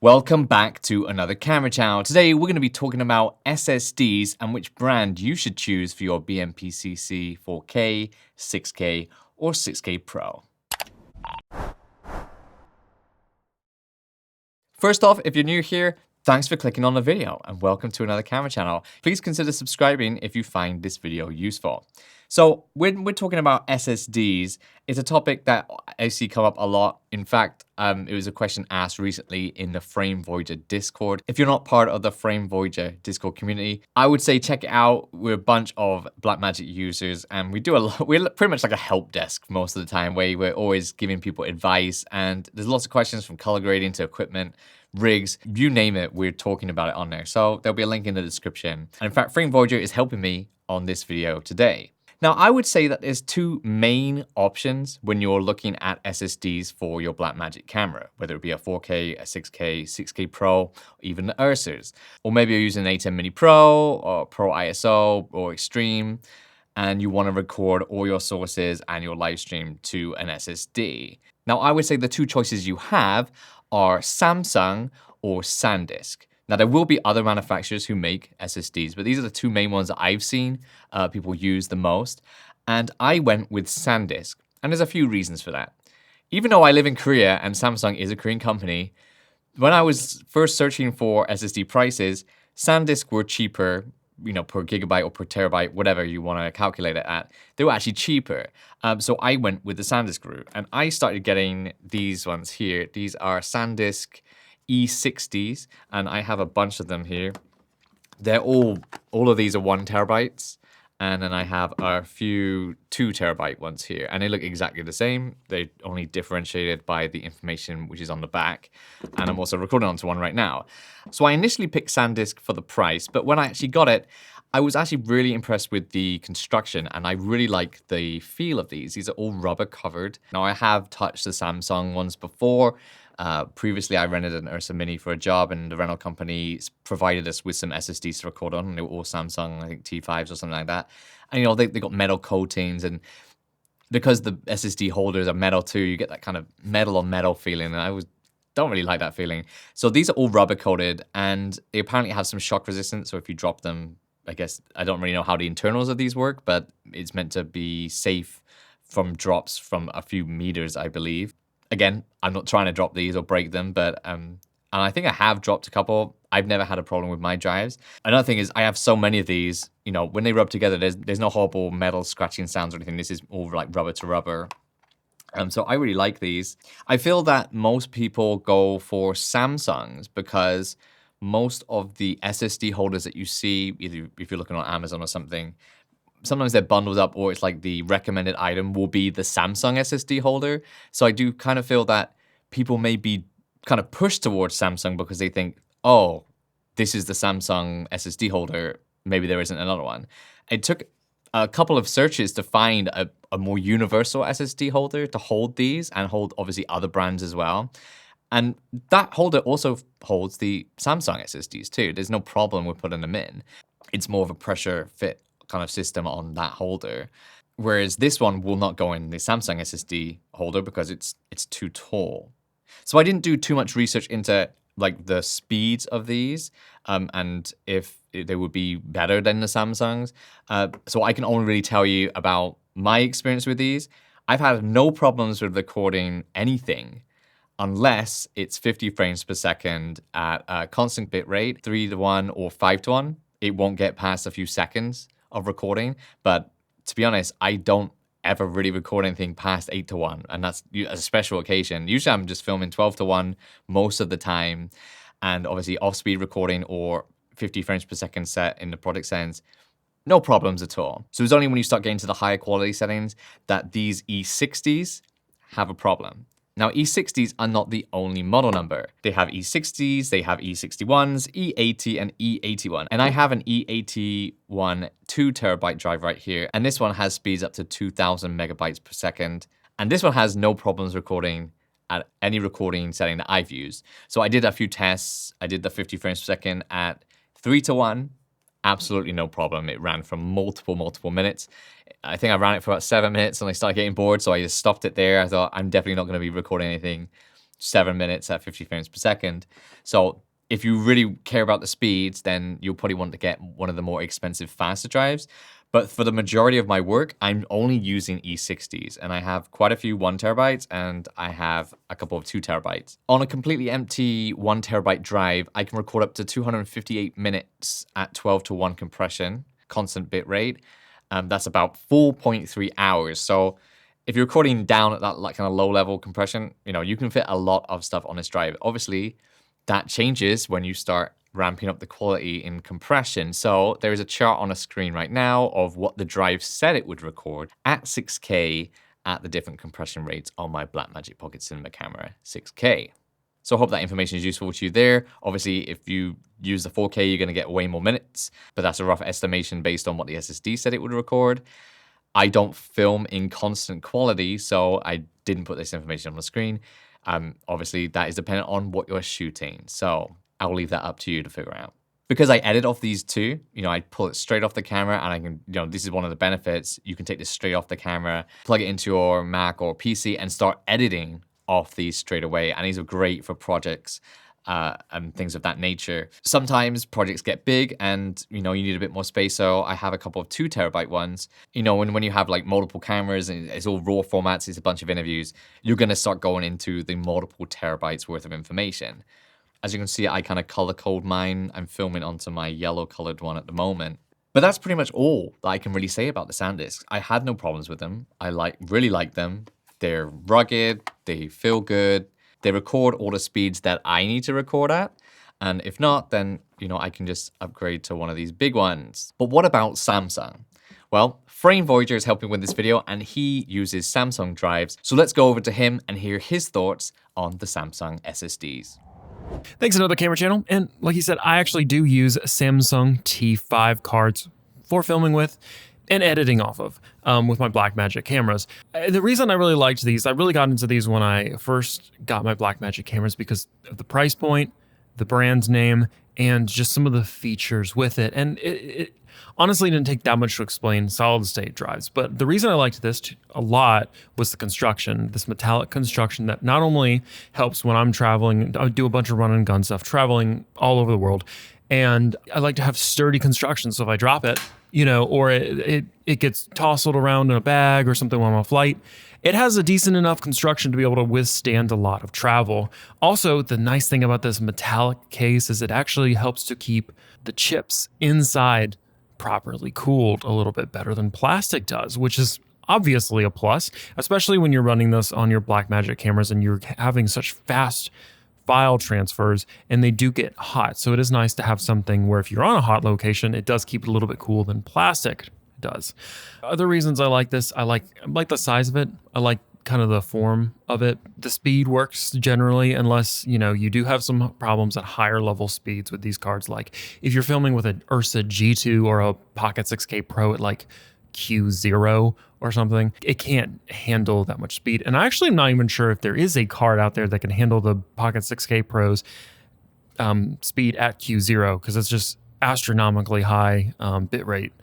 Welcome back to another camera channel. Today we're going to be talking about SSDs and which brand you should choose for your BMPCC 4K, 6K, or 6K Pro. First off, if you're new here, thanks for clicking on the video and welcome to another camera channel. Please consider subscribing if you find this video useful. So when we're talking about SSDs, it's a topic that I see come up a lot. In fact, it was a question asked recently in the Frame Voyager Discord. If you're not part of the Frame Voyager Discord community, I would say check it out. We're a bunch of Blackmagic users and we do a lot. We're pretty much like a help desk most of the time where we're always giving people advice, and there's lots of questions from color grading to equipment, rigs, you name it, we're talking about it on there. So there'll be a link in the description. And in fact, Frame Voyager is helping me on this video today. Now, I would say that there's two main options when you're looking at SSDs for your Blackmagic camera, whether it be a 4K, a 6K, 6K Pro, or even the Ursas. Or maybe you're using an A10 Mini Pro, or Pro ISO, or Extreme, and you want to record all your sources and your live stream to an SSD. Now, I would say the two choices you have are Samsung or SanDisk. Now, there will be other manufacturers who make SSDs, but these are the two main ones that I've seen people use the most. And I went with SanDisk, and there's a few reasons for that. Even though I live in Korea and Samsung is a Korean company, when I was first searching for SSD prices, SanDisk were cheaper, you know, per gigabyte or per terabyte, whatever you want to calculate it at. They were actually cheaper. So I went with the SanDisk route, and I started getting these ones here. These are SanDisk E60s, and I have a bunch of them here. They're all of these are 1 terabytes, and then I have a few 2 terabyte ones here, and they look exactly the same. They're only differentiated by the information which is on the back, and I'm also recording onto one right now. So I initially picked SanDisk for the price, but when I actually got it, I was actually really impressed with the construction, and I really like the feel of these. These are all rubber covered. Now, I have touched the Samsung ones before. Previously, I rented an Ursa Mini for a job, and the rental company provided us with some SSDs to record on. They were all Samsung, I think T5s or something like that. And, you know, they got metal coatings, and because the SSD holders are metal too, you get that kind of metal on metal feeling, and I don't really like that feeling. So these are all rubber coated, and they apparently have some shock resistance, so if you drop them, I guess, I don't really know how the internals of these work, but it's meant to be safe from drops from a few meters, I believe. Again, I'm not trying to drop these or break them, but and I think I have dropped a couple. I've never had a problem with my drives. Another thing is I have so many of these, you know, when they rub together, there's no horrible metal scratching sounds or anything. This is all like rubber to rubber. So I really like these. I feel that most people go for Samsungs because most of the SSD holders that you see, either if you're looking on Amazon or something, sometimes they're bundled up, or it's like the recommended item will be the Samsung SSD holder. So I do kind of feel that people may be kind of pushed towards Samsung because they think, oh, this is the Samsung SSD holder, maybe there isn't another one. It took a couple of searches to find a more universal SSD holder to hold these and hold obviously other brands as well. And that holder also holds the Samsung SSDs too. There's no problem with putting them in. It's more of a pressure fit kind of system on that holder, whereas this one will not go in the Samsung SSD holder because it's too tall. So I didn't do too much research into like the speeds of these and if they would be better than the Samsungs. So I can only really tell you about my experience with these. I've had no problems with recording anything unless it's 50 frames per second at a constant bit rate, 3:1 or 5:1. It won't get past a few seconds of recording, but to be honest, I don't ever really record anything past 8:1, and that's a special occasion. Usually I'm just filming 12:1 most of the time, and obviously off-speed recording or 50 frames per second set in the product settings, no problems at all. So it's only when you start getting to the higher quality settings that these E60s have a problem. Now, E60s are not the only model number. They have E60s, they have E61s, E80, and E81. And I have an E81 2 terabyte drive right here, and this one has speeds up to 2,000 megabytes per second. And this one has no problems recording at any recording setting that I've used. So I did a few tests. I did the 50 frames per second at 3:1. Absolutely no problem. It ran for multiple minutes. I think I ran it for about 7 minutes and I started getting bored, so I just stopped it there. I thought, I'm definitely not going to be recording anything 7 minutes at 50 frames per second. So if you really care about the speeds, then you'll probably want to get one of the more expensive, faster drives. But for the majority of my work, I'm only using E60s, and I have quite a few 1 terabytes, and I have a couple of 2 terabytes. On a completely empty 1 terabyte drive, I can record up to 258 minutes at 12:1 compression, constant bit rate. That's about 4.3 hours. So if you're recording down at that like kind of low level compression, you can fit a lot of stuff on this drive. Obviously, that changes when you start ramping up the quality in compression. So there is a chart on a screen right now of what the drive said it would record at 6K at the different compression rates on my Blackmagic Pocket Cinema camera 6K. So I hope that information is useful to you there. Obviously, if you use the 4K, you're going to get way more minutes, but that's a rough estimation based on what the SSD said it would record. I don't film in constant quality, so I didn't put this information on the screen. Obviously, that is dependent on what you're shooting. So I'll leave that up to you to figure out. Because I edit off these two, I pull it straight off the camera, and I can, this is one of the benefits. You can take this straight off the camera, plug it into your Mac or PC, and start editing off these straight away. And these are great for projects and things of that nature. Sometimes projects get big and you need a bit more space, so I have a couple of 2 terabyte ones. When you have like multiple cameras and it's all raw formats, it's a bunch of interviews, you're going to start going into the multiple terabytes worth of information. As you can see, I kind of color code mine. I'm filming onto my yellow colored one at the moment. But that's pretty much all that I can really say about the SanDisk. I had no problems with them. I really like them. They're rugged, they feel good. They record all the speeds that I need to record at. And if not, then, I can just upgrade to one of these big ones. But what about Samsung? Well, Frame Voyager is helping with this video, and he uses Samsung drives. So let's go over to him and hear his thoughts on the Samsung SSDs. Thanks, another camera channel. And like you said, I actually do use Samsung T5 cards for filming with and editing off of with my Blackmagic cameras. The reason I really liked these, I really got into these when I first got my Blackmagic cameras because of the price point, the brand name, and just some of the features with it. And it honestly didn't take that much to explain solid state drives. But the reason I liked this a lot was the construction, this metallic construction that not only helps when I'm traveling, I do a bunch of run and gun stuff, traveling all over the world. And I like to have sturdy construction. So if I drop it, or it gets tousled around in a bag or something while I'm on a flight, it has a decent enough construction to be able to withstand a lot of travel. Also, the nice thing about this metallic case is it actually helps to keep the chips inside properly cooled a little bit better than plastic does, which is obviously a plus, especially when you're running this on your Blackmagic cameras and you're having such fast file transfers and they do get hot. So it is nice to have something where if you're on a hot location, it does keep it a little bit cool than plastic does. Other reasons I like this, I like the size of it. I like kind of the form of it. The speed works generally, unless, you do have some problems at higher level speeds with these cards. Like if you're filming with an Ursa G2 or a Pocket 6K Pro at like Q0 or something, it can't handle that much speed. And I actually am not even sure if there is a card out there that can handle the Pocket 6K Pro's speed at Q0, because it's just astronomically high bit rate.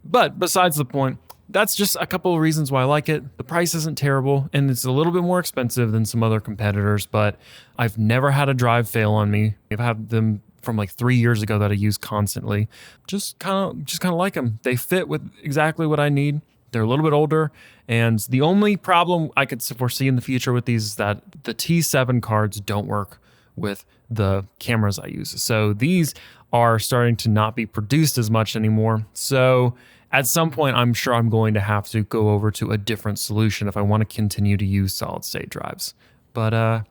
But besides the point, that's just a couple of reasons why I like it. The price isn't terrible, and it's a little bit more expensive than some other competitors, but I've never had a drive fail on me. I've had them from like 3 years ago that I use constantly. Just kind of like them. They fit with exactly what I need. They're a little bit older, and the only problem I could foresee in the future with these is that the T7 cards don't work with the cameras I use. So these are starting to not be produced as much anymore. So at some point, I'm sure I'm going to have to go over to a different solution if I want to continue to use solid state drives. But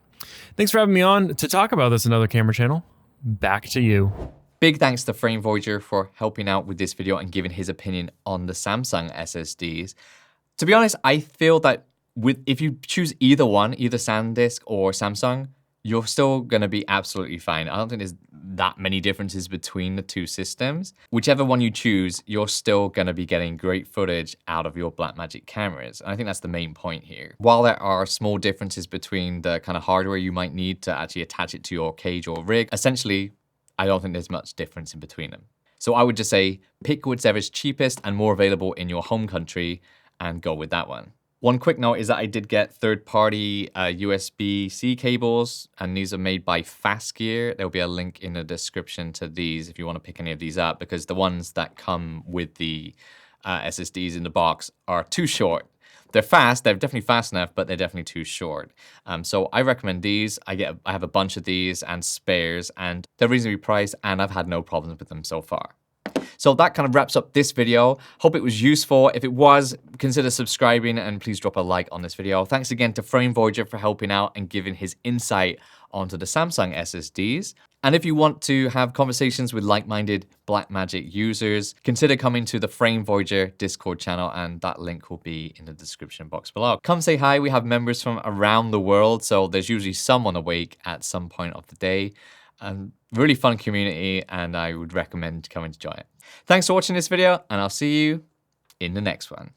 thanks for having me on to talk about this another camera channel. Back to you. Big thanks to Frame Voyager for helping out with this video and giving his opinion on the Samsung SSDs. To be honest, I feel that if you choose either one, either SanDisk or Samsung, you're still going to be absolutely fine. I don't think there's that many differences between the two systems. Whichever one you choose, you're still going to be getting great footage out of your Blackmagic cameras. And I think that's the main point here. While there are small differences between the kind of hardware you might need to actually attach it to your cage or rig, essentially, I don't think there's much difference in between them. So I would just say pick whichever is cheapest and more available in your home country and go with that one. One quick note is that I did get third-party USB-C cables, and these are made by Fastgear. There'll be a link in the description to these if you want to pick any of these up, because the ones that come with the SSDs in the box are too short. They're fast, they're definitely fast enough, but they're definitely too short. So I recommend these. I have a bunch of these and spares, and they're reasonably priced, and I've had no problems with them so far. So that kind of wraps up this video. Hope it was useful. If it was, consider subscribing and please drop a like on this video. Thanks again to Frame Voyager for helping out and giving his insight onto the Samsung SSDs. And if you want to have conversations with like-minded Blackmagic users, consider coming to the Frame Voyager Discord channel, and that link will be in the description box below. Come say hi. We have members from around the world, so there's usually someone awake at some point of the day. Really fun community, and I would recommend coming to join it. Thanks for watching this video, and I'll see you in the next one.